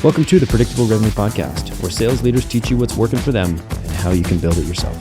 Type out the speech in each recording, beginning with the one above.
Welcome to the Predictable Revenue Podcast, where sales leaders teach you what's working for them and how you can build it yourself.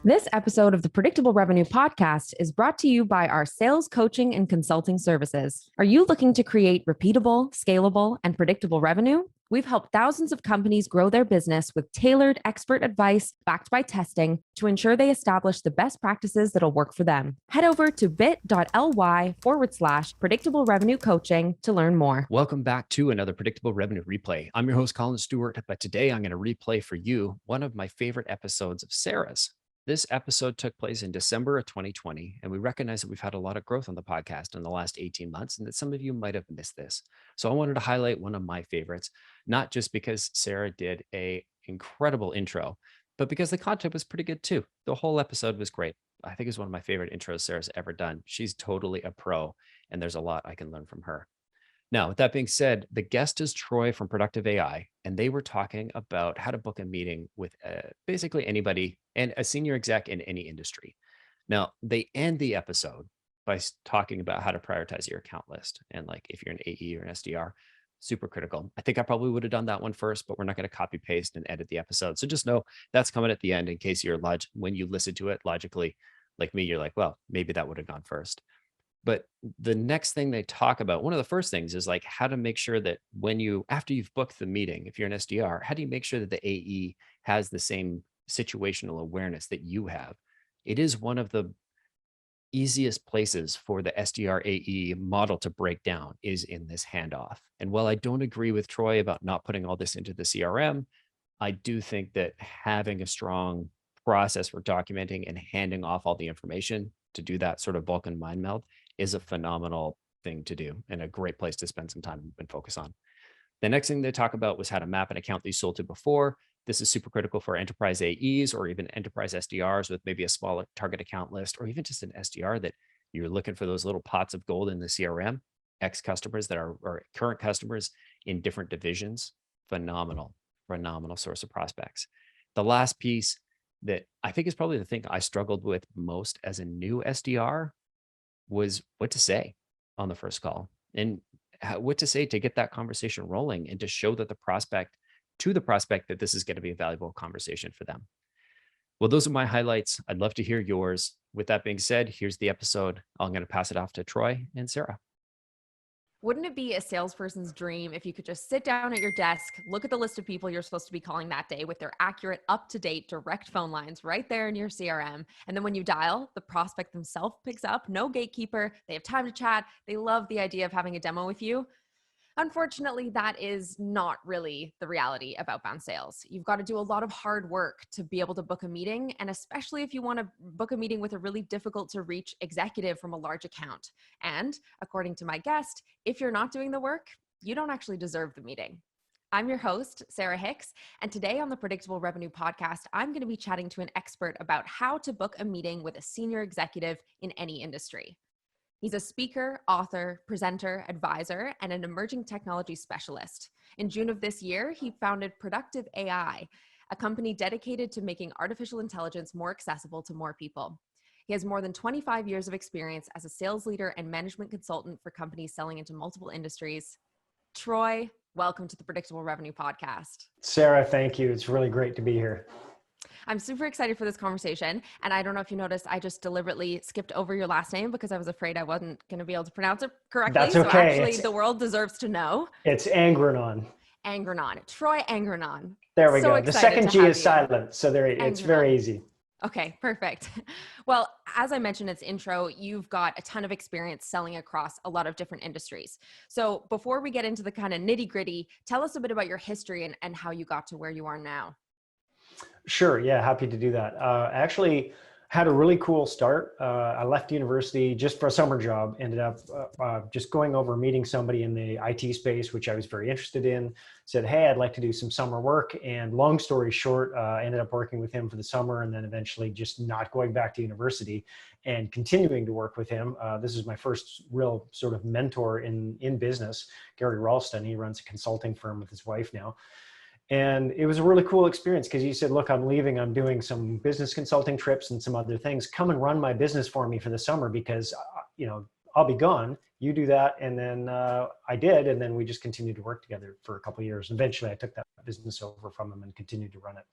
This episode of the Predictable Revenue Podcast is brought to you by our sales coaching and consulting services. Are you looking to create repeatable, scalable, and predictable revenue? We've helped thousands of companies grow their business with tailored expert advice backed by testing to ensure they establish the best practices that'll work for them. Head over to bit.ly/predictable revenue coaching to learn more. Welcome back to another Predictable Revenue Replay. I'm your host, Colin Stewart, but today I'm going to replay for you one of my favorite episodes of Sarah's. This episode took place in December of 2020, and we recognize that we've had a lot of growth on the podcast in the last 18 months and that some of you might have missed this. So I wanted to highlight one of my favorites, not just because Sarah did an incredible intro, but because the content was pretty good too. The whole episode was great. I think it's one of my favorite intros Sarah's ever done. She's totally a pro, and there's a lot I can learn from her. Now, with that being said, the guest is Troy from Productive AI, and they were talking about how to book a meeting with basically anybody and a senior exec in any industry. Now, they end the episode by talking about how to prioritize your account list. And like if you're an AE or an SDR, super critical. I think I probably would have done that one first, but we're not going to copy paste and edit the episode. So just know that's coming at the end in case you're when you listen to it logically, like me, you're like, well, maybe that would have gone first. But the next thing they talk about, one of the first things is like how to make sure that after you've booked the meeting, if you're an SDR, how do you make sure that the AE has the same situational awareness that you have? It is one of the easiest places for the SDR AE model to break down is in this handoff. And while I don't agree with Troy about not putting all this into the CRM, I do think that having a strong process for documenting and handing off all the information to do that sort of bulk and mind meld is a phenomenal thing to do and a great place to spend some time and focus on. The next thing they talk about was how to map an account that you sold to before. This is super critical for enterprise AEs or even enterprise SDRs with maybe a small target account list, or even just an SDR that you're looking for those little pots of gold in the CRM, ex-customers that are or current customers in different divisions. Phenomenal source of prospects. The last piece that I think is probably the thing I struggled with most as a new SDR was what to say on the first call and what to say to get that conversation rolling and to show that the prospect that this is going to be a valuable conversation for them. Well, those are my highlights. I'd love to hear yours. With that being said, here's the episode. I'm going to pass it off to Troy and Sarah. Wouldn't it be a salesperson's dream if you could just sit down at your desk, look at the list of people you're supposed to be calling that day with their accurate, up-to-date, direct phone lines right there in your CRM. And then when you dial, the prospect themselves picks up, no gatekeeper, they have time to chat, they love the idea of having a demo with you. Unfortunately, that is not really the reality of outbound sales. You've got to do a lot of hard work to be able to book a meeting, and especially if you want to book a meeting with a really difficult to reach executive from a large account. And according to my guest, if you're not doing the work, you don't actually deserve the meeting. I'm your host, Sarah Hicks, and today on the Predictable Revenue Podcast, I'm going to be chatting to an expert about how to book a meeting with a senior executive in any industry. He's a speaker, author, presenter, advisor, and an emerging technology specialist. In June of this year, he founded Productive AI, a company dedicated to making artificial intelligence more accessible to more people. He has more than 25 years of experience as a sales leader and management consultant for companies selling into multiple industries. Troy, welcome to the Predictable Revenue Podcast. Sarah, thank you. It's really great to be here. I'm super excited for this conversation. And I don't know if you noticed, I just deliberately skipped over your last name because I was afraid I wasn't going to be able to pronounce it correctly. That's okay. So actually, the world deserves to know. It's Angrignon. Angrignon. Troy Angrignon. There we go. The second G is silent. So it's very easy. Okay, perfect. Well, as I mentioned in its intro, you've got a ton of experience selling across a lot of different industries. So before we get into the kind of nitty gritty, tell us a bit about your history and how you got to where you are now. Sure. Yeah. Happy to do that. I actually had a really cool start. I left university just for a summer job, ended up just going over meeting somebody in the IT space, which I was very interested in, said, hey, I'd like to do some summer work. And long story short, I ended up working with him for the summer and then eventually just not going back to university and continuing to work with him. This is my first real sort of mentor in business, Gary Ralston. He runs a consulting firm with his wife now. And it was a really cool experience because he said, look, I'm leaving. I'm doing some business consulting trips and some other things. Come and run my business for me for the summer because, I'll be gone. You do that. And then I did. And then we just continued to work together for a couple of years. Eventually, I took that business over from him and continued to run it.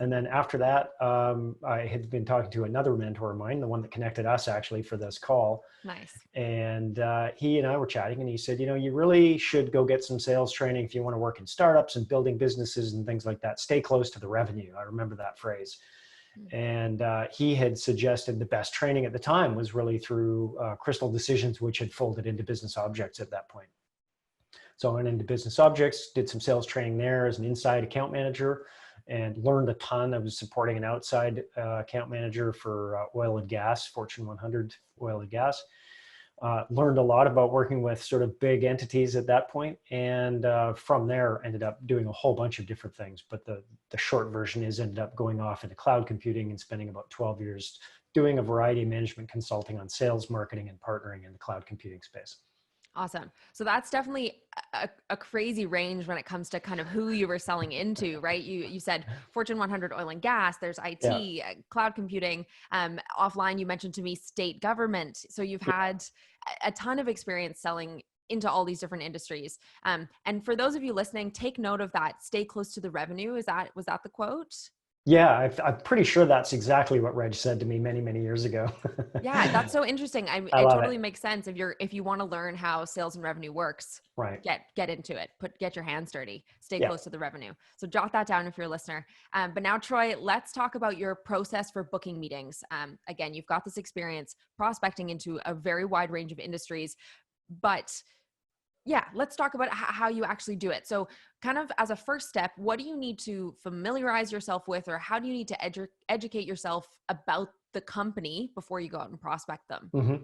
And then after that, I had been talking to another mentor of mine, the one that connected us actually for this call. Nice. And he and I were chatting, and he said, you really should go get some sales training if you want to work in startups and building businesses and things like that. Stay close to the revenue. I remember that phrase. And he had suggested the best training at the time was really through Crystal Decisions, which had folded into Business Objects at that point. So I went into Business Objects, did some sales training there as an inside account manager, and learned a ton. I was supporting an outside account manager for oil and gas, Fortune 100 oil and gas. Learned a lot about working with sort of big entities at that point. And from there, ended up doing a whole bunch of different things. But the short version is ended up going off into cloud computing and spending about 12 years doing a variety of management consulting on sales, marketing, and partnering in the cloud computing space. Awesome. So that's definitely a crazy range when it comes to kind of who you were selling into, right? You said Fortune 100 oil and gas, there's IT, cloud computing, offline, you mentioned to me state government. So you've had a ton of experience selling into all these different industries. And for those of you listening, take note of that. Stay close to the revenue. Was that the quote? Yeah, I'm pretty sure that's exactly what Reg said to me many, many years ago. Yeah, that's so interesting. It totally makes sense. If you want to learn how sales and revenue works, right? Get into it. Get your hands dirty. Stay close to the revenue. So jot that down if you're a listener. But now, Troy, let's talk about your process for booking meetings. Again, you've got this experience prospecting into a very wide range of industries, but yeah, let's talk about how you actually do it. So kind of as a first step, what do you need to familiarize yourself with, or how do you need to educate yourself about the company before you go out and prospect them? Mm-hmm.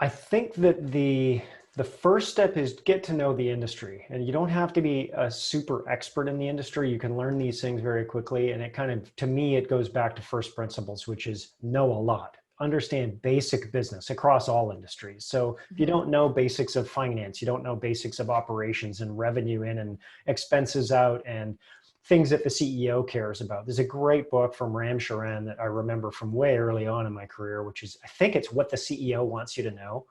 I think that the first step is get to know the industry, and you don't have to be a super expert in the industry. You can learn these things very quickly. And it kind of, to me, it goes back to first principles, which is know a lot. Understand basic business across all industries. So if you don't know basics of finance, you don't know basics of operations and revenue in and expenses out and things that the CEO cares about. There's a great book from Ram Charan that I remember from way early on in my career, which is, I think it's What the CEO Wants You to Know.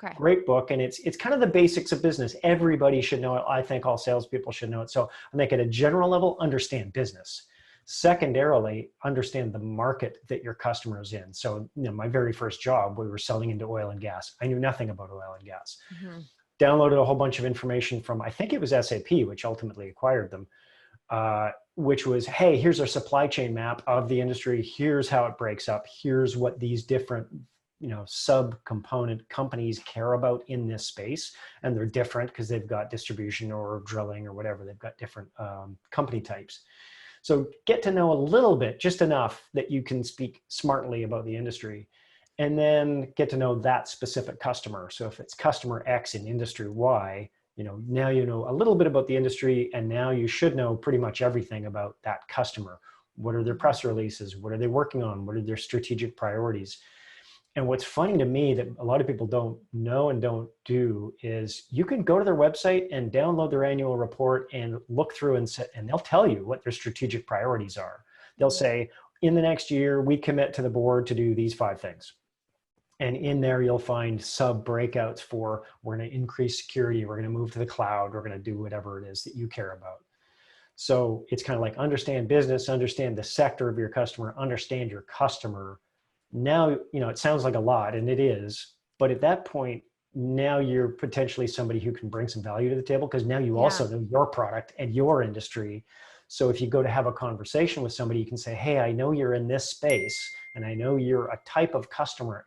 Okay. Great book. And it's kind of the basics of business. Everybody should know it. I think all salespeople should know it. So I think at a general level, understand business. Secondarily, understand the market that your customer is in. So, my very first job, we were selling into oil and gas. I knew nothing about oil and gas. Downloaded a whole bunch of information from, I think it was SAP, which ultimately acquired them, which was, hey, here's our supply chain map of the industry. Here's how it breaks up. Here's what these different, sub-component companies care about in this space. And they're different because they've got distribution or drilling or whatever. They've got different company types. So get to know a little bit, just enough that you can speak smartly about the industry, and then get to know that specific customer. So if it's customer X in industry Y, now you know a little bit about the industry, and now you should know pretty much everything about that customer. What are their press releases? What are they working on? What are their strategic priorities? And what's funny to me that a lot of people don't know and don't do is you can go to their website and download their annual report and look through and they'll tell you what their strategic priorities are. They'll say, in the next year, we commit to the board to do these 5 things. And in there, you'll find sub breakouts for, we're going to increase security, we're going to move to the cloud, we're going to do whatever it is that you care about. So it's kind of like understand business, understand the sector of your customer, understand your customer. Now, it sounds like a lot, and it is, but at that point, now you're potentially somebody who can bring some value to the table, because now you also know your product and your industry. So if you go to have a conversation with somebody, you can say, hey, I know you're in this space, and I know you're a type of customer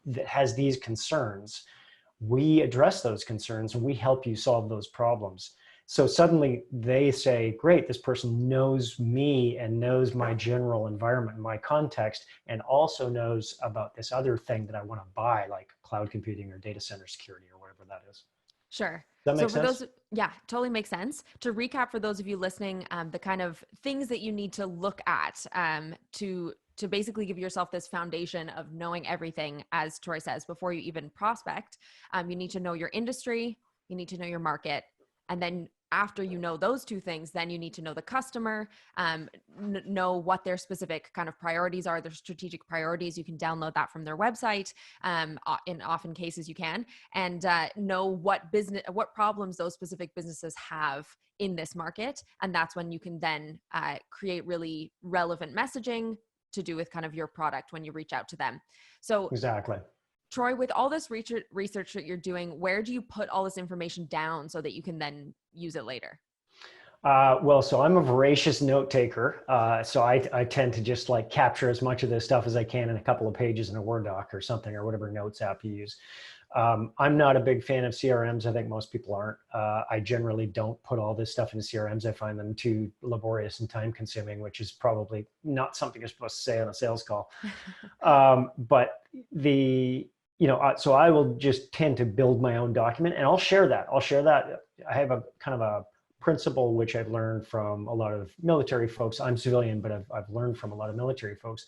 that has these concerns. We address those concerns, and we help you solve those problems. So suddenly they say, great, this person knows me and knows my general environment, my context, and also knows about this other thing that I want to buy, like cloud computing or data center security or whatever that is. Sure. Does that make sense? Yeah, totally makes sense. To recap for those of you listening, the kind of things that you need to look at to basically give yourself this foundation of knowing everything, as Troy says, before you even prospect. You need to know your industry, you need to know your market, and then after you know those two things, then you need to know the customer, know what their specific kind of priorities are, their strategic priorities. You can download that from their website. In often cases you can, and know what problems those specific businesses have in this market. And that's when you can then create really relevant messaging to do with kind of your product when you reach out to them. So Exactly. Troy, with all this research that you're doing, where do you put all this information down so that you can then use it later? Well, so I'm a voracious note taker. So I tend to just like capture as much of this stuff as I can in a couple of pages in a Word doc or something, or whatever notes app you use. I'm not a big fan of CRMs. I think most people aren't. I generally don't put all this stuff into CRMs. I find them too laborious and time consuming, which is probably not something you're supposed to say on a sales call. But so I will just tend to build my own document, and I'll share that. I have a kind of a principle which I've learned from a lot of military folks. I'm civilian, but I've learned from a lot of military folks.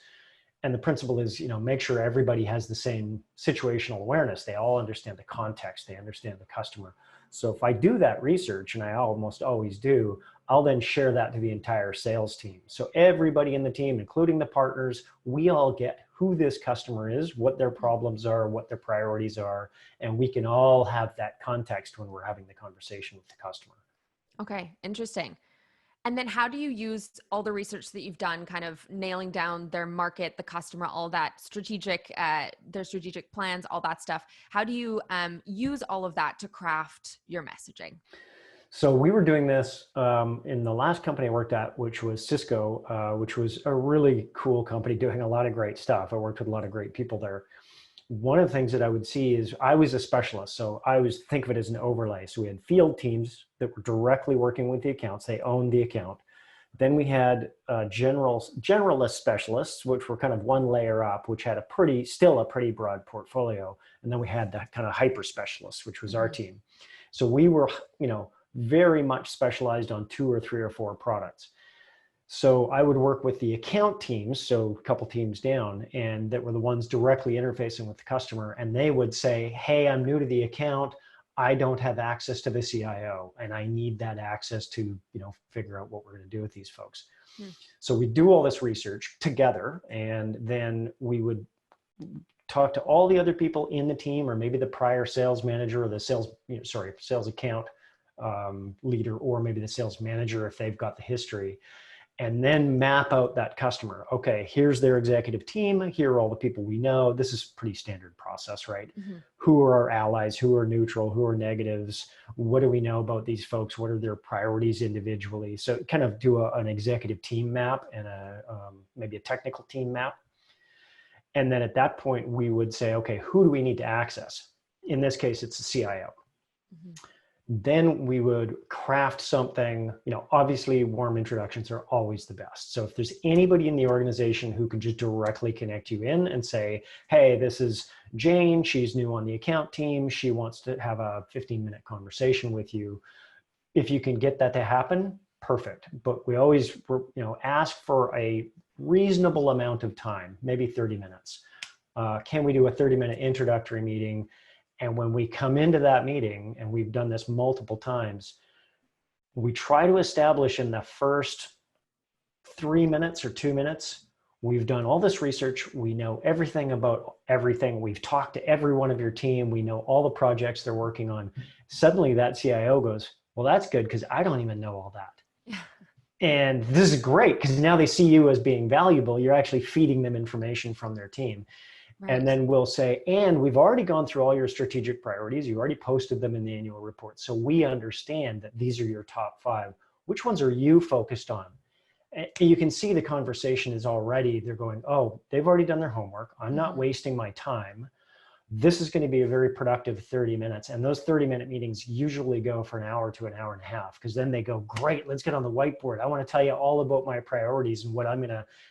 And the principle is, make sure everybody has the same situational awareness. They all understand the context. They understand the customer. So if I do that research, and I almost always do, I'll then share that to the entire sales team. So everybody in the team, including the partners, we all get who this customer is, what their problems are, what their priorities are, and we can all have that context when we're having the conversation with the customer. Okay, interesting. And then how do you use all the research that you've done, kind of nailing down their market, the customer, all that their strategic plans, all that stuff? How do you use all of that to craft your messaging? So we were doing this in the last company I worked at, which was Cisco, which was a really cool company doing a lot of great stuff. I worked with a lot of great people there. One of the things that I would see is I was a specialist. So I always think of it as an overlay. So we had field teams that were directly working with the accounts. They owned the account. Then we had generalist specialists, which were kind of one layer up, which had still a pretty broad portfolio. And then we had that kind of hyper specialists, which was our team. So we were, very much specialized on 2 or 3 or 4 products. So I would work with the account teams, so a couple teams down, and that were the ones directly interfacing with the customer. And they would say, hey, I'm new to the account. I don't have access to the CIO, and I need that access to, figure out what we're going to do with these folks. So we do all this research together, and then we would talk to all the other people in the team, or maybe the prior sales manager or the sales account leader, or maybe the sales manager if they've got the history, and then map out that customer. Okay, here's their executive team. Here are all the people we know. This is pretty standard process, right? Who are our allies? Who are neutral? Who are negatives? What do we know about these folks? What are their priorities individually? So kind of do an executive team map and maybe a technical team map. And then at that point, we would say, okay, who do we need to access? In this case, it's the CIO. Then we would craft something, obviously warm introductions are always the best. So if there's anybody in the organization who can just directly connect you in and say, hey, this is Jane, she's new on the account team, she wants to have a 15-minute conversation with you. If you can get that to happen, perfect. But we always, ask for a reasonable amount of time, maybe 30 minutes. Can we do a 30-minute introductory meeting? And when we come into that meeting, and we've done this multiple times, we try to establish in the first 3 minutes or 2 minutes, we've done all this research. We know everything about everything. We've talked to every one of your team. We know all the projects they're working on. Suddenly that CIO goes, well, that's good because I don't even know all that. And this is great because now they see you as being valuable. You're actually feeding them information from their team. Right. And then we'll say, and we've already gone through all your strategic priorities. You already posted them in the annual report. So we understand that these are your top 5. Which ones are you focused on? And you can see the conversation is already, they're going, oh, they've already done their homework. I'm not wasting my time. This is going to be a very productive 30 minutes. And those 30-minute meetings usually go for an hour to an hour and a half, because then they go, great, let's get on the whiteboard. I want to tell you all about my priorities and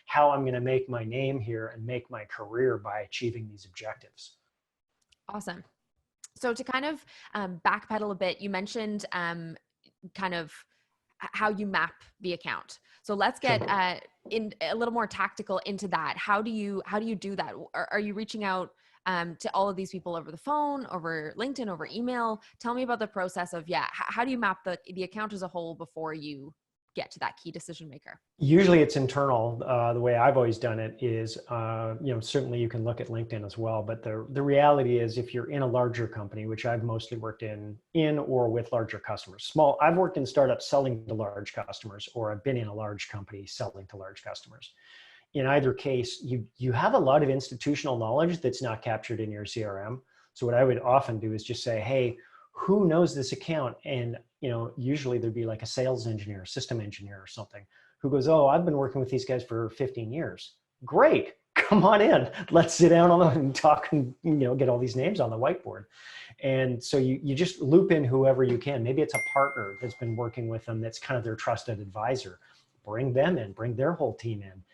how I'm going to make my name here and make my career by achieving these objectives. Awesome. So to kind of backpedal a bit, you mentioned kind of how you map the account. So let's get in a little more tactical into that. How do you do that? Are you reaching out to all of these people over the phone, over LinkedIn, over email? Tell me about the process of, how do you map the account as a whole before you get to that key decision maker? Usually it's internal. The way I've always done it is, certainly you can look at LinkedIn as well, but the reality is if you're in a larger company, which I've mostly worked in or with larger customers, I've worked in startups selling to large customers, or I've been in a large company selling to large customers. In either case, you have a lot of institutional knowledge that's not captured in your CRM. So what I would often do is just say, hey, who knows this account? And usually there'd be like a sales engineer, system engineer or something who goes, oh, I've been working with these guys for 15 years. Great, come on in. Let's sit down and talk and get all these names on the whiteboard. And so you just loop in whoever you can. Maybe it's a partner that's been working with them that's kind of their trusted advisor. Bring them in, bring their whole team in.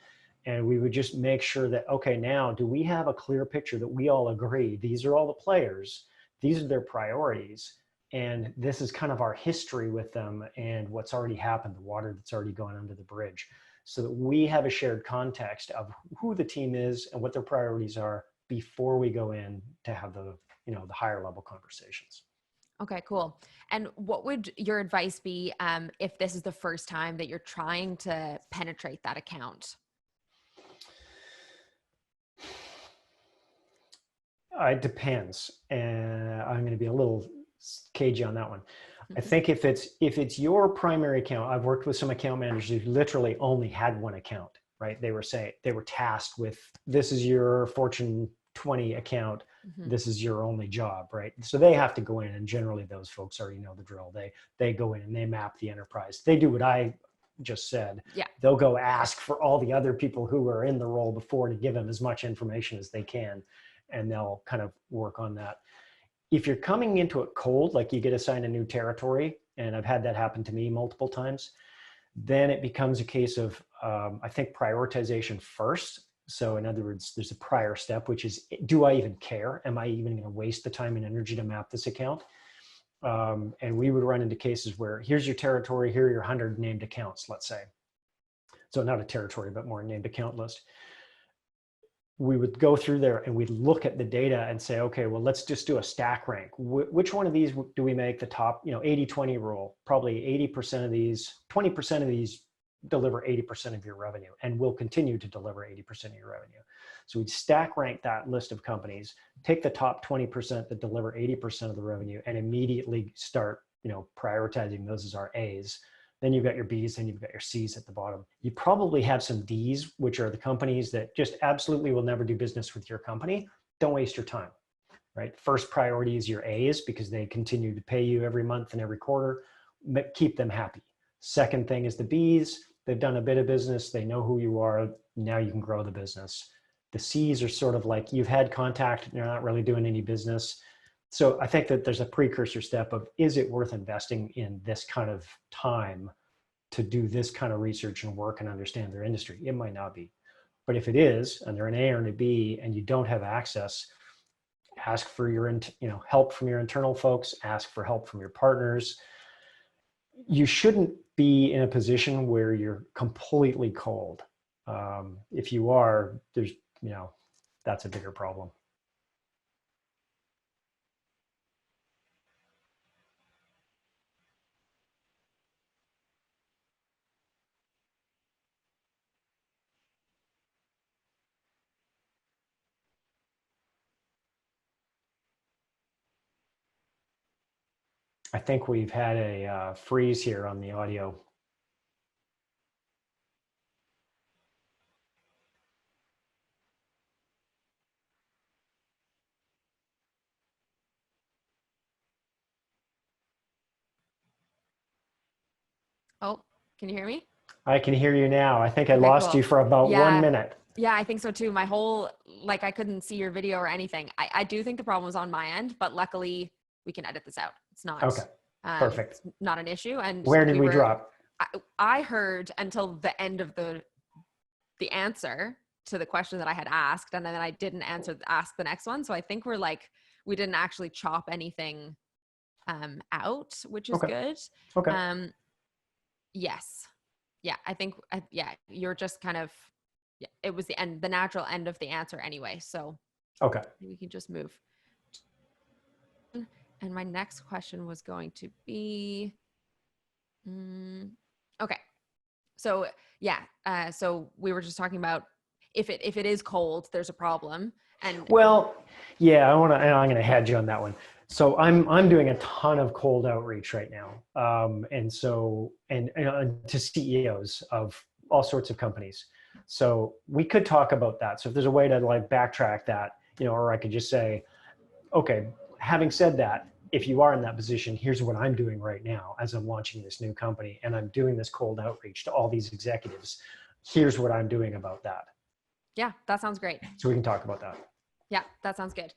And we would just make sure that, okay, now do we have a clear picture that we all agree, these are all the players, these are their priorities, and this is kind of our history with them and what's already happened, the water that's already gone under the bridge, so that we have a shared context of who the team is and what their priorities are before we go in to have the higher level conversations. Okay, cool. And what would your advice be if this is the first time that you're trying to penetrate that account? It depends, and I'm going to be a little cagey on that one. I think if it's your primary account, I've worked with some account managers who literally only had one account, right? They were tasked with, this is your Fortune 20 account, this is your only job, right? So they have to go in, and generally those folks already know the drill. They go in and they map the enterprise. They do what I just said. Yeah. They'll go ask for all the other people who were in the role before to give them as much information as they can, and they'll kind of work on that. If you're coming into it cold, like you get assigned a new territory, and I've had that happen to me multiple times, then it becomes a case of, I think, prioritization first. So in other words, there's a prior step, which is, do I even care? Am I even going to waste the time and energy to map this account? And we would run into cases where here's your territory, here are your 100 named accounts, let's say. So not a territory, but more a named account list. We would go through there and we'd look at the data and say, okay, well, let's just do a stack rank. Which one of these do we make the top, 80-20 rule? Probably 80% of these, 20% of these deliver 80% of your revenue, and will continue to deliver 80% of your revenue. So we'd stack rank that list of companies, take the top 20% that deliver 80% of the revenue, and immediately start, prioritizing those as our A's. Then you've got your B's, and you've got your C's at the bottom. You probably have some D's, which are the companies that just absolutely will never do business with your company. Don't waste your time, right? First priority is your A's, because they continue to pay you every month and every quarter. Keep them happy. Second thing is the B's. They've done a bit of business. They know who you are. Now you can grow the business. The C's are sort of like, you've had contact, you're not really doing any business. So I think that there's a precursor step of, is it worth investing in this kind of time to do this kind of research and work and understand their industry? It might not be. But if it is, and they're an A or a B, and you don't have access, ask for your help from your internal folks, ask for help from your partners. You shouldn't be in a position where you're completely cold. If you are, there's, that's a bigger problem. I think we've had a freeze here on the audio. Oh, can you hear me? I can hear you now. I think I Okay, lost cool. you for about 1 minute. Yeah, I think so too. My whole, I couldn't see your video or anything. I do think the problem was on my end, but luckily we can edit this out. It's not, okay, perfect. It's not an issue. And where did we drop? I heard until the end of the answer to the question that I had asked, and then I didn't ask the next one. So I think we didn't actually chop anything out, which is good. Okay. Yes. Yeah, I think, you're just kind of, it was the natural end of the answer anyway. So Okay. We can just move. And my next question was going to be, okay. So yeah, so we were just talking about if it is cold, there's a problem. And Well, yeah, I'm going to hedge on that one. So I'm doing a ton of cold outreach right now, and so and to CEOs of all sorts of companies. So we could talk about that. So if there's a way to like backtrack that, or I could just say, okay, having said that, if you are in that position, here's what I'm doing right now as I'm launching this new company and I'm doing this cold outreach to all these executives. Here's what I'm doing about that. yeah, that sounds great. So we can talk about that. Yeah, that sounds good.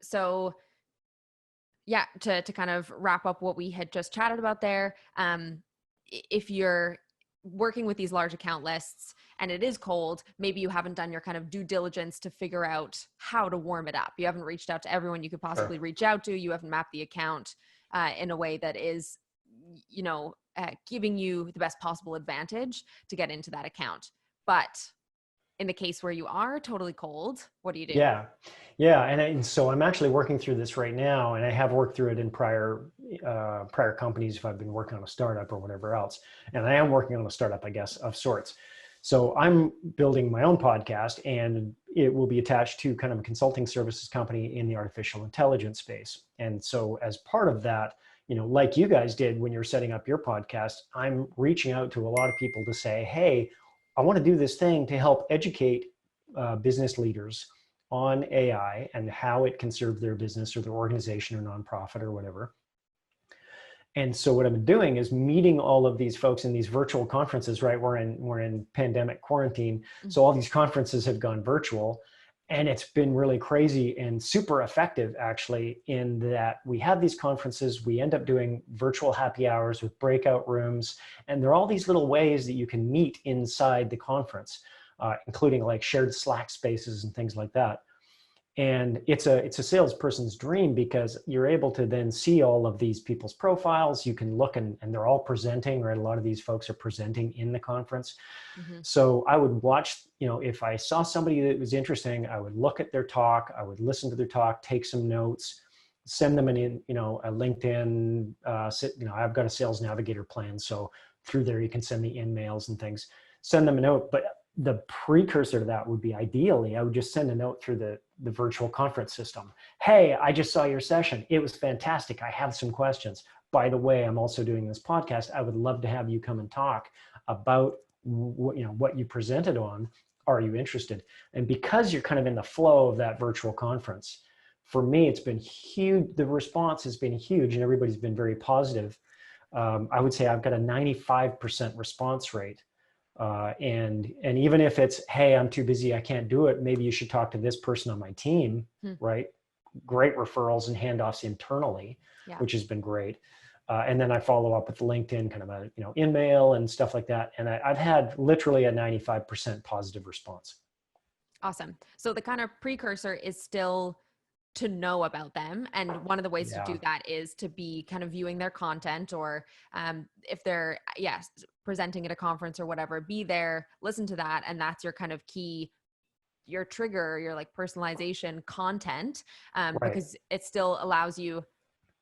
So yeah, to kind of wrap up what we had just chatted about there, if you're working with these large account lists and it is cold, maybe you haven't done your kind of due diligence to figure out how to warm it up. You haven't reached out to everyone you could possibly Sure. reach out to. You haven't mapped the account in a way that is, giving you the best possible advantage to get into that account. But in the case where you are totally cold, what do you do? Yeah. Yeah. And so I'm actually working through this right now, and I have worked through it in prior companies if I've been working on a startup or whatever else. And I am working on a startup, I guess, of sorts. So I'm building my own podcast, and it will be attached to kind of a consulting services company in the artificial intelligence space. And so as part of that, like you guys did when you're setting up your podcast, I'm reaching out to a lot of people to say, hey, I want to do this thing to help educate business leaders on AI and how it can serve their business or their organization or nonprofit or whatever. And so what I'm doing is meeting all of these folks in these virtual conferences, right? We're in pandemic quarantine. So all these conferences have gone virtual, and it's been really crazy and super effective actually, in that we have these conferences, we end up doing virtual happy hours with breakout rooms. And there are all these little ways that you can meet inside the conference, including like shared Slack spaces and things like that. And it's a salesperson's dream, because you're able to then see all of these people's profiles. You can look and they're all presenting, right? A lot of these folks are presenting in the conference. Mm-hmm. So I would watch, if I saw somebody that was interesting, I would look at their talk, I would listen to their talk, take some notes, send them a LinkedIn, I've got a sales navigator plan. So through there, you can send me emails and things, send them a note. But the precursor to that would be, ideally, I would just send a note through the virtual conference system. Hey, I just saw your session. It was fantastic. I have some questions. By the way, I'm also doing this podcast. I would love to have you come and talk about what you presented on. Are you interested? And because you're kind of in the flow of that virtual conference, for me, it's been huge. The response has been huge, and everybody's been very positive. I would say I've got a 95% response rate. And even if it's, hey, I'm too busy, I can't do it, maybe you should talk to this person on my team, right? Great referrals and handoffs internally, which has been great. And then I follow up with LinkedIn, kind of a email and stuff like that. And I've had literally a 95% positive response. Awesome. So the kind of precursor is still to know about them. And one of the ways to do that is to be kind of viewing their content, or if they're, presenting at a conference or whatever, be there, listen to that. And that's your kind of key, your trigger, your like personalization content, because it still allows you,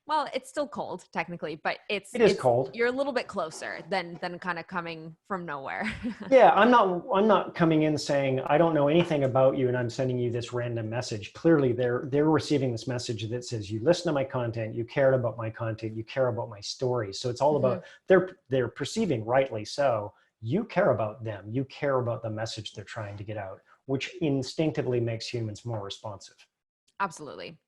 well, it's still cold technically, but it is cold. You're a little bit closer than kind of coming from nowhere. Yeah, I'm not coming in saying I don't know anything about you and I'm sending you this random message. Clearly, they're receiving this message that says, you listen to my content, you cared about my content, you care about my story. So it's all about, they're perceiving, rightly so, you care about them, you care about the message they're trying to get out, which instinctively makes humans more responsive. Absolutely.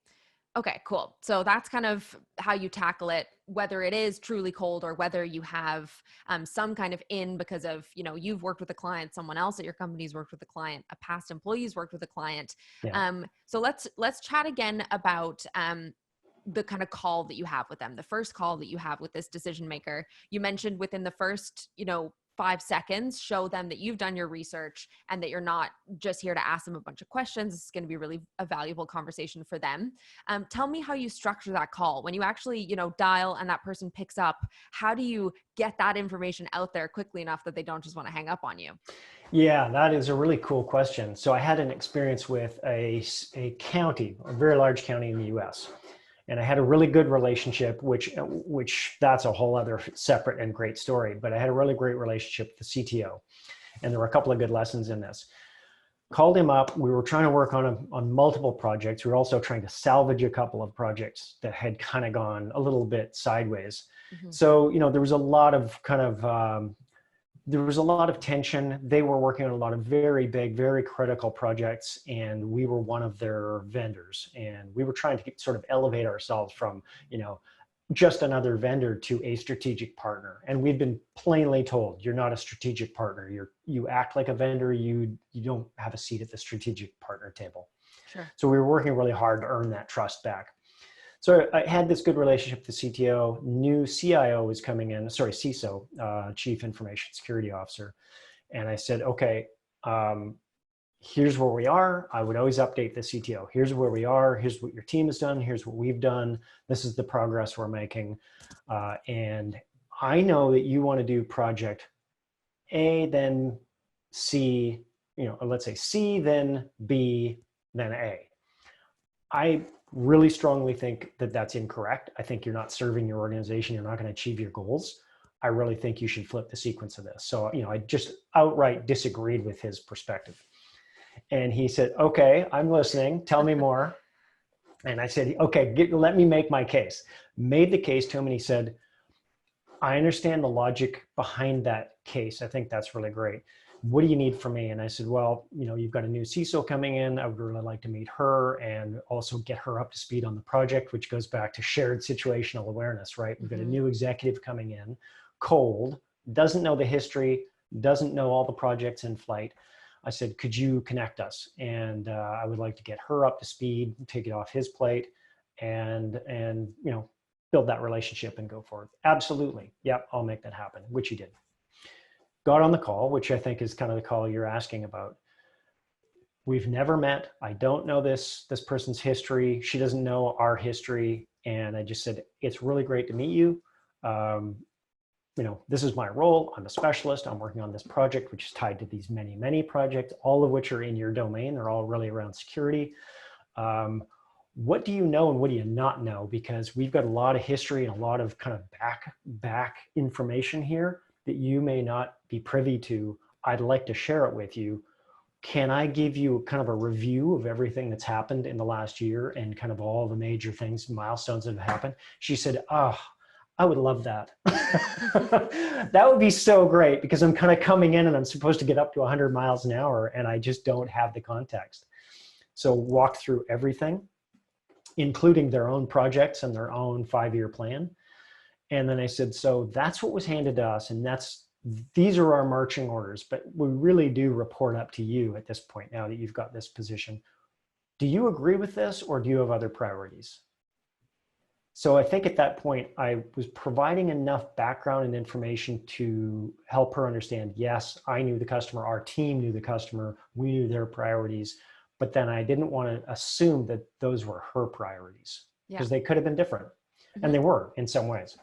Okay, cool. So that's kind of how you tackle it, whether it is truly cold or whether you have some kind of in because of, you've worked with a client, someone else at your company's worked with a client, a past employee's worked with a client. Yeah. So let's chat again about the kind of call that you have with them, the first call that you have with this decision maker. You mentioned within the first, 5 seconds, show them that you've done your research and that you're not just here to ask them a bunch of questions. This is going to be really a valuable conversation for them. Tell me how you structure that call when you actually, dial and that person picks up. How do you get that information out there quickly enough that they don't just want to hang up on you? Yeah, that is a really cool question. So I had an experience with a county, a very large county in the US. And I had a really good relationship, which that's a whole other separate and great story. But I had a really great relationship with the CTO. And there were a couple of good lessons in this. Called him up. We were trying to work on multiple projects. We were also trying to salvage a couple of projects that had kind of gone a little bit sideways. Mm-hmm. So, there was a lot of there was a lot of tension. They were working on a lot of very big, very critical projects, and we were one of their vendors. And we were trying to sort of elevate ourselves from, just another vendor to a strategic partner. And we've been plainly told, you're not a strategic partner. You act like a vendor. You don't have a seat at the strategic partner table. Sure. So we were working really hard to earn that trust back. So I had this good relationship with the CTO. New CIO was coming in, CISO, Chief Information Security Officer. And I said, okay, here's where we are. I would always update the CTO. Here's where we are. Here's what your team has done. Here's what we've done. This is the progress we're making. And I know that you want to do project A, then C, let's say C, then B, then A. I really strongly think that that's incorrect. I think you're not serving your organization. You're not going to achieve your goals. I really think you should flip the sequence of this. So, I just outright disagreed with his perspective. And he said, okay, I'm listening. Tell me more. And I said, okay, let me make my case. Made the case to him, and he said, I understand the logic behind that case. I think that's really great. What do you need from me? And I said, well, you've got a new CISO coming in. I would really like to meet her and also get her up to speed on the project, which goes back to shared situational awareness, right? We've got a new executive coming in, cold, doesn't know the history, doesn't know all the projects in flight. I said, could you connect us? And I would like to get her up to speed, take it off his plate, and build that relationship and go forward. Absolutely. Yep, I'll make that happen, which he did. Got on the call, which I think is kind of the call you're asking about. We've never met. I don't know this person's history. She doesn't know our history. And I just said, it's really great to meet you. This is my role. I'm a specialist. I'm working on this project, which is tied to these many, many projects, all of which are in your domain. They're all really around security. What do you know and what do you not know? Because we've got a lot of history and a lot of kind of back information here that you may not be privy to. I'd like to share it with you. Can I give you kind of a review of everything that's happened in the last year and kind of all the major things, milestones that have happened? She said, I would love that. That would be so great, because I'm kind of coming in and I'm supposed to get up to 100 miles an hour and I just don't have the context. So walk through everything, including their own projects and their own 5-year plan. And then I said, so that's what was handed to us. And these are our marching orders, but we really do report up to you at this point now that you've got this position. Do you agree with this, or do you have other priorities? So I think at that point, I was providing enough background and information to help her understand, yes, I knew the customer, our team knew the customer, we knew their priorities, but then I didn't want to assume that those were her priorities, because they could have been different, and they were in some ways.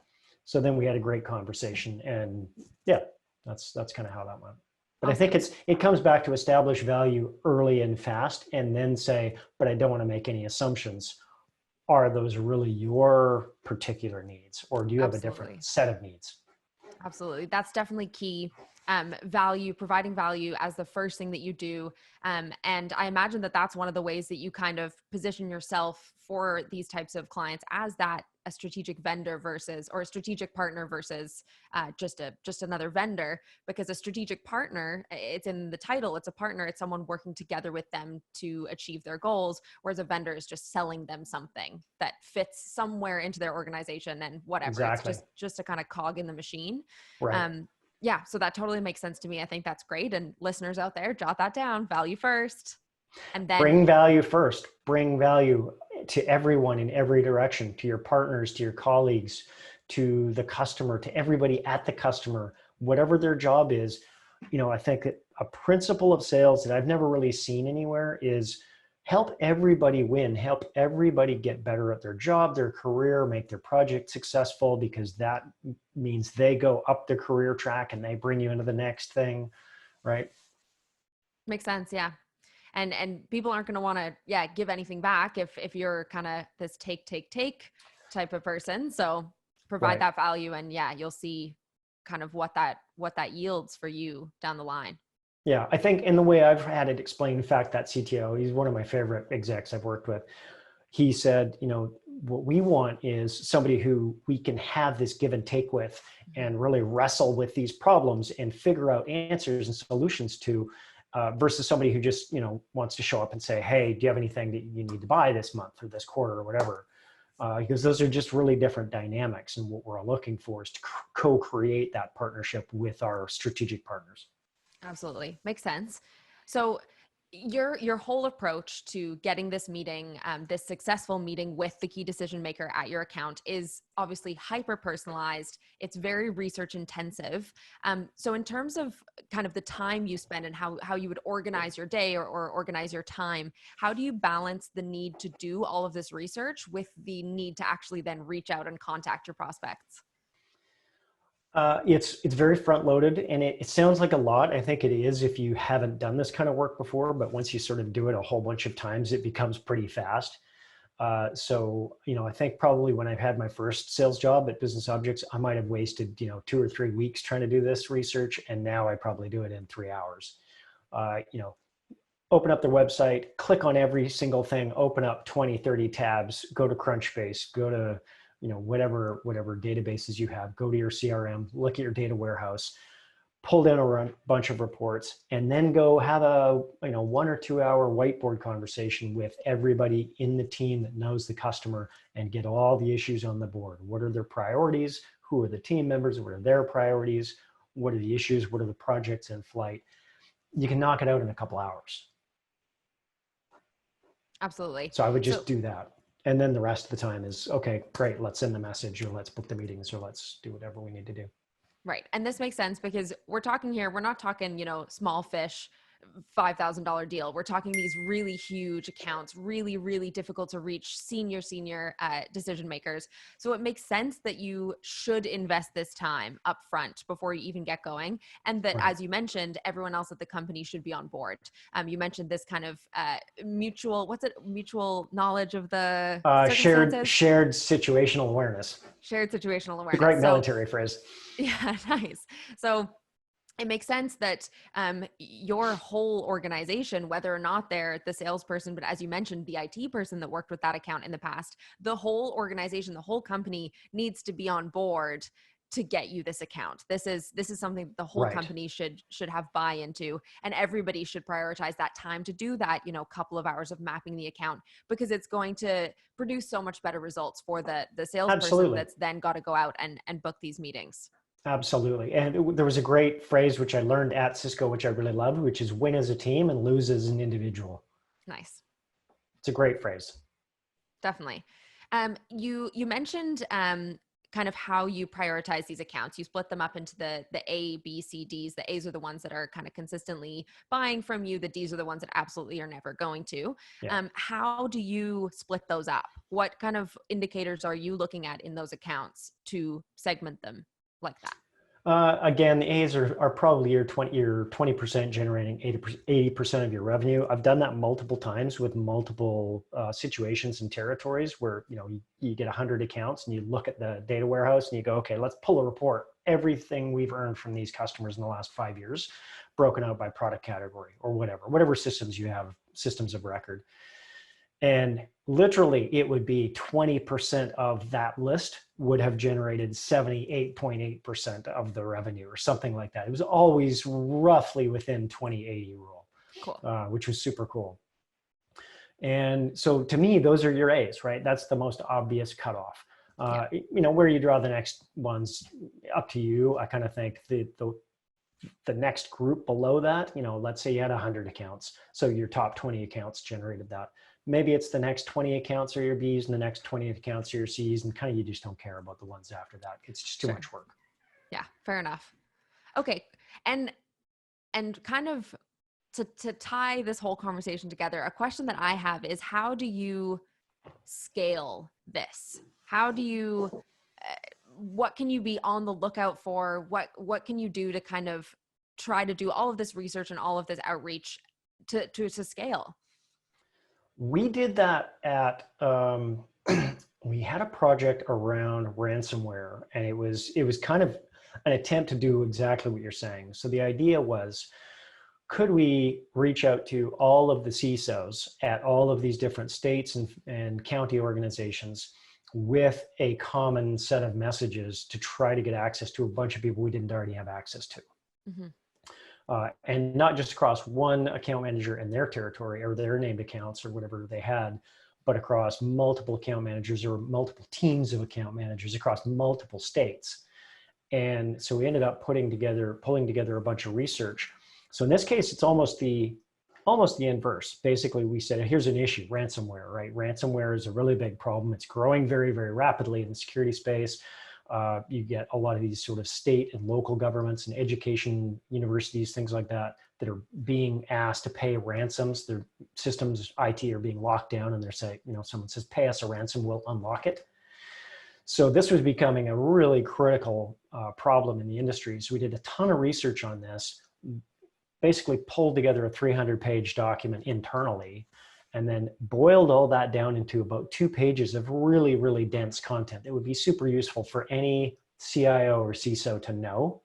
So then we had a great conversation, and that's kind of how that went. But awesome. I think it comes back to establish value early and fast, and then say, but I don't want to make any assumptions. Are those really your particular needs, or do you have a different set of needs? Absolutely. That's definitely key. Providing value as the first thing that you do. And I imagine that that's one of the ways that you kind of position yourself for these types of clients as a strategic vendor or a strategic partner versus just another vendor, because a strategic partner, it's in the title, it's a partner, it's someone working together with them to achieve their goals, whereas a vendor is just selling them something that fits somewhere into their organization and whatever. Exactly. It's just a kind of cog in the machine. Right. Yeah, so that totally makes sense to me. I think that's great. And listeners out there, jot that down. Value first. And then bring value first. Bring value to everyone in every direction, to your partners, to your colleagues, to the customer, to everybody at the customer. whatever their job is. I think that a principle of sales that I've never really seen anywhere is help everybody win, help everybody get better at their job, their career, make their project successful, because that means they go up their career track and they bring you into the next thing, right? Makes sense. Yeah. And people aren't going to want to, give anything back if you're kind of this take type of person. So provide Right. that value, and you'll see kind of what that yields for you down the line. Yeah, I think in the way I've had it explained, in fact, that CTO, he's one of my favorite execs I've worked with. He said, what we want is somebody who we can have this give and take with and really wrestle with these problems and figure out answers and solutions to, versus somebody who just, wants to show up and say, hey, do you have anything that you need to buy this month or this quarter or whatever? Because those are just really different dynamics. And what we're looking for is to co-create that partnership with our strategic partners. Absolutely. Makes sense. So your whole approach to getting this meeting, this successful meeting with the key decision maker at your account, is obviously hyper personalized. It's very research intensive. So in terms of kind of the time you spend and how you would organize your day or organize your time, how do you balance the need to do all of this research with the need to actually then reach out and contact your prospects? It's very front loaded, and it sounds like a lot. I think it is if you haven't done this kind of work before, but once you sort of do it a whole bunch of times, it becomes pretty fast. So, I think probably when I've had my first sales job at Business Objects, I might have wasted, 2 or 3 weeks trying to do this research. And now I probably do it in 3 hours. Open up their website, click on every single thing, open up 20, 30 tabs, go to Crunchbase, go to whatever databases you have, go to your CRM, look at your data warehouse, pull down a bunch of reports, and then go have a 1 or 2 hour whiteboard conversation with everybody in the team that knows the customer and get all the issues on the board. What are their priorities? Who are the team members? What are their priorities? What are the issues? What are the projects in flight? You can knock it out in a couple hours. Absolutely. So I would just do that. And then the rest of the time is, okay, great, let's send the message, or let's book the meetings, or let's do whatever we need to do. Right. And this makes sense because we're not talking, small fish, $5,000 deal. We're talking these really huge accounts, really, really difficult to reach senior decision makers. So it makes sense that you should invest this time up front before you even get going. And that, Right. as you mentioned, everyone else at the company should be on board. You mentioned this kind of mutual knowledge of the circumstances. Shared situational awareness. Shared situational awareness. It's a great military phrase. Yeah, nice. So it makes sense that your whole organization, whether or not they're the salesperson, but as you mentioned, the IT person that worked with that account in the past, the whole organization, the whole company needs to be on board to get you this account. This is something that the whole Right. company should have buy into, and everybody should prioritize that time to do that, couple of hours of mapping the account, because it's going to produce so much better results for the salesperson. Absolutely. That's then got to go out and book these meetings. Absolutely. And there was a great phrase which I learned at Cisco, which I really love, which is win as a team and lose as an individual. Nice. It's a great phrase. Definitely. You mentioned kind of how you prioritize these accounts. You split them up into the A, B, C, Ds. The A's are the ones that are kind of consistently buying from you. The D's are the ones that absolutely are never going to. Yeah. How do you split those up? What kind of indicators are you looking at in those accounts to segment them like that? Again, the A's are probably your 20% generating 80% of your revenue. I've done that multiple times with multiple situations and territories where, you get 100 accounts and you look at the data warehouse and you go, okay, let's pull a report. Everything we've earned from these customers in the last 5 years, broken out by product category or whatever systems you have, systems of record. And literally it would be 20% of that list would have generated 78.8% of the revenue or something like that. It was always roughly within 20-80 rule, Cool. Which was super cool. And so to me, those are your A's, right? That's the most obvious cutoff. Where you draw the next ones, up to you. I kind of think the next group below that, let's say you had 100 accounts. So your top 20 accounts generated that. Maybe it's the next 20 accounts are your B's and the next 20 accounts are your C's, and kind of you just don't care about the ones after that. It's just too much work. Yeah, fair enough. Okay. And kind of to tie this whole conversation together, a question that I have is, how do you scale this? How do you, what can you be on the lookout for? What can you do to kind of try to do all of this research and all of this outreach to scale? We did that at, we had a project around ransomware, and it was kind of an attempt to do exactly what you're saying. So the idea was, could we reach out to all of the CISOs at all of these different states and county organizations with a common set of messages to try to get access to a bunch of people we didn't already have access to? Mm-hmm. And not just across one account manager in their territory or their named accounts or whatever they had, but across multiple account managers or multiple teams of account managers across multiple states. And so we ended up pulling together a bunch of research. So in this case, it's almost the inverse. Basically, we said, here's an issue, ransomware, right? Ransomware is a really big problem. It's growing very, very rapidly in the security space. You get a lot of these sort of state and local governments and education, universities, things like that, that are being asked to pay ransoms. Their systems, IT, are being locked down, and they're saying, someone says, pay us a ransom, we'll unlock it. So this was becoming a really critical problem in the industry. So we did a ton of research on this, basically pulled together a 300-page document internally, and then boiled all that down into about 2 pages of really, really dense content. It would be super useful for any CIO or CISO to know.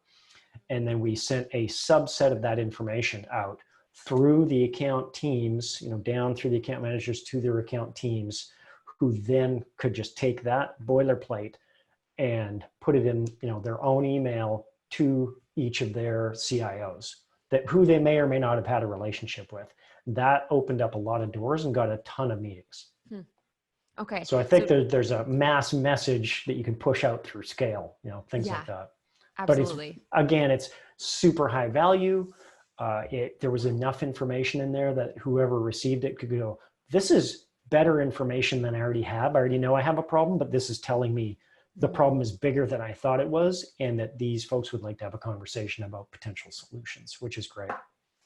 And then we sent a subset of that information out through the account teams, down through the account managers to their account teams, who then could just take that boilerplate and put it in, their own email to each of their CIOs, who they may or may not have had a relationship with. That opened up a lot of doors and got a ton of meetings. Okay. So I think there's a mass message that you can push out through scale, things like that. Absolutely. But it's super high value. There was enough information in there that whoever received it could go, this is better information than I already have. I already know I have a problem, but this is telling me the problem is bigger than I thought it was, and that these folks would like to have a conversation about potential solutions, which is great.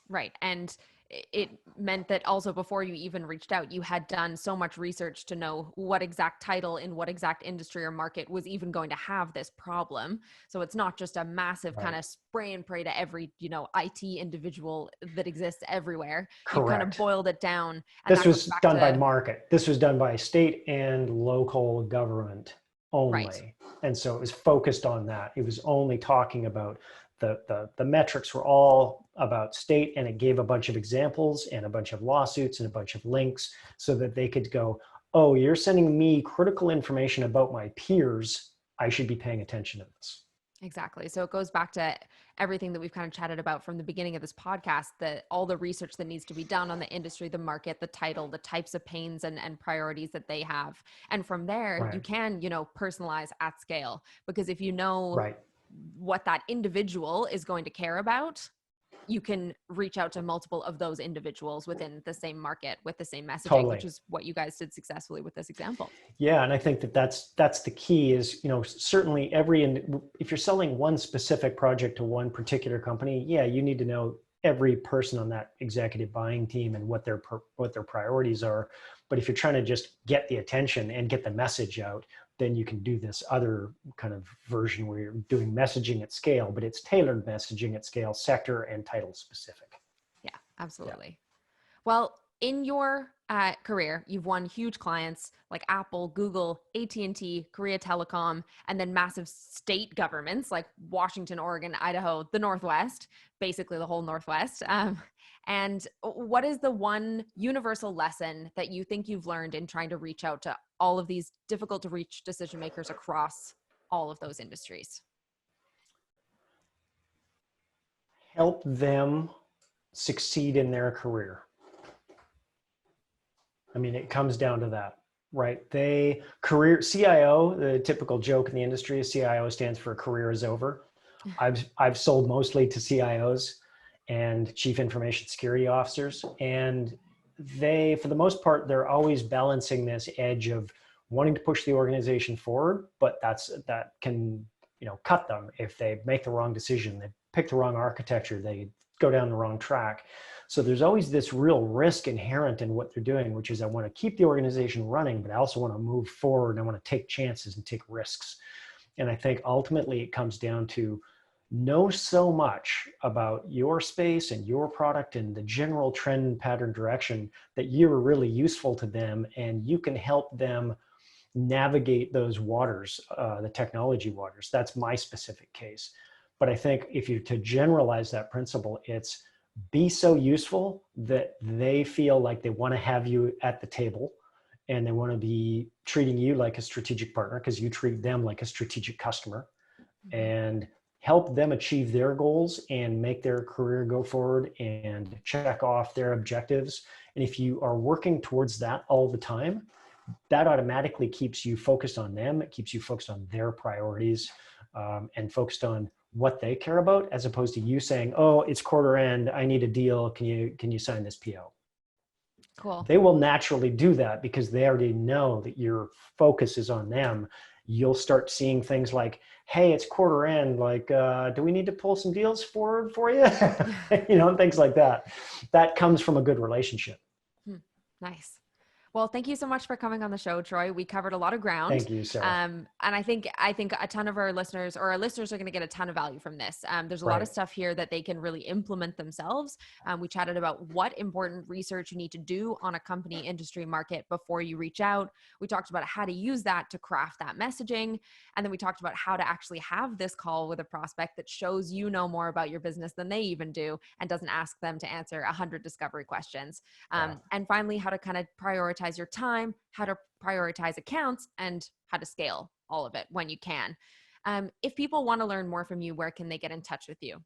Right. And it meant that also, before you even reached out, you had done so much research to know what exact title in what exact industry or market was even going to have this problem. So it's not just a massive kind of spray and pray to every, IT individual that exists everywhere. Correct. You kind of boiled it down. And this was done by market. This was done by state and local government only. Right. And so it was focused on that. It was only talking about the metrics were all about state, and it gave a bunch of examples and a bunch of lawsuits and a bunch of links so that they could go, oh, you're sending me critical information about my peers. I should be paying attention to this. Exactly. So it goes back to everything that we've kind of chatted about from the beginning of this podcast, that all the research that needs to be done on the industry, the market, the title, the types of pains and priorities that they have. And from there, you can, personalize at scale, because if you know what that individual is going to care about, you can reach out to multiple of those individuals within the same market with the same messaging, which is what you guys did successfully with this example. Yeah. And I think that's the key is, certainly if you're selling one specific project to one particular company, you need to know every person on that executive buying team and what their priorities are. But if you're trying to just get the attention and get the message out, then you can do this other kind of version where you're doing messaging at scale, but it's tailored messaging at scale, sector and title specific. Yeah, absolutely. Yeah. Well, in your career, you've won huge clients like Apple, Google, AT&T, Korea Telecom, and then massive state governments like Washington, Oregon, Idaho, the Northwest, basically the whole Northwest. And what is the one universal lesson that you think you've learned in trying to reach out to all of these difficult to reach decision makers across all of those industries? Help them succeed in their career. I mean, it comes down to that, right? CIO, the typical joke in the industry is CIO stands for career is over. I've sold mostly to CIOs and chief information security officers. And they, for the most part, they're always balancing this edge of wanting to push the organization forward, but that can, cut them if they make the wrong decision. They pick the wrong architecture, they go down the wrong track. So there's always this real risk inherent in what they're doing, which is I want to keep the organization running, but I also want to move forward and I want to take chances and take risks. And I think ultimately it comes down to know so much about your space and your product and the general trend pattern direction that you're really useful to them, and you can help them navigate those waters, the technology waters. That's my specific case. But I think if you to generalize that principle, it's be so useful that they feel like they want to have you at the table and they want to be treating you like a strategic partner because you treat them like a strategic customer, and help them achieve their goals and make their career go forward and check off their objectives. And if you are working towards that all the time, that automatically keeps you focused on them. It keeps you focused on their priorities, and focused on what they care about, as opposed to you saying, oh, it's quarter end, I need a deal. Can you sign this PO? Cool. They will naturally do that because they already know that your focus is on them. You'll start seeing things like, hey, it's quarter end. Like, do we need to pull some deals forward for you? And things like that. That comes from a good relationship. Nice. Well, thank you so much for coming on the show, Troy. We covered a lot of ground. Thank you, Sarah. And I think a ton of our listeners are going to get a ton of value from this. There's a lot of stuff here that they can really implement themselves. We chatted about what important research you need to do on a company, industry, market before you reach out. We talked about how to use that to craft that messaging. And then we talked about how to actually have this call with a prospect that shows you know more about your business than they even do and doesn't ask them to answer 100 discovery questions. And finally, how to kind of prioritize your time, how to prioritize accounts, and how to scale all of it when you can. If people want to learn more from you, where can they get in touch with you?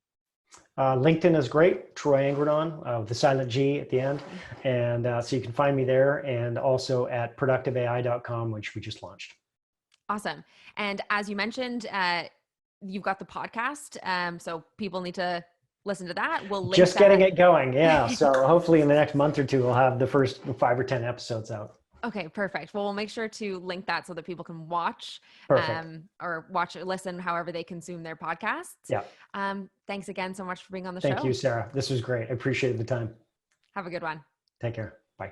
LinkedIn is great, Troy Angrignon, with the silent G at the end. And so you can find me there, and also at productiveai.com, which we just launched. Awesome. And as you mentioned, you've got the podcast. So people need to listen to that. We'll link just that. getting it going. Yeah. So hopefully in the next month or two, we'll have the first 5 or 10 episodes out. Okay, perfect. Well, we'll make sure to link that so that people can watch, or watch or listen, however they consume their podcasts. Yeah. Thanks again so much for being on the show. Thank you, Sarah. This was great. I appreciate the time. Have a good one. Take care. Bye.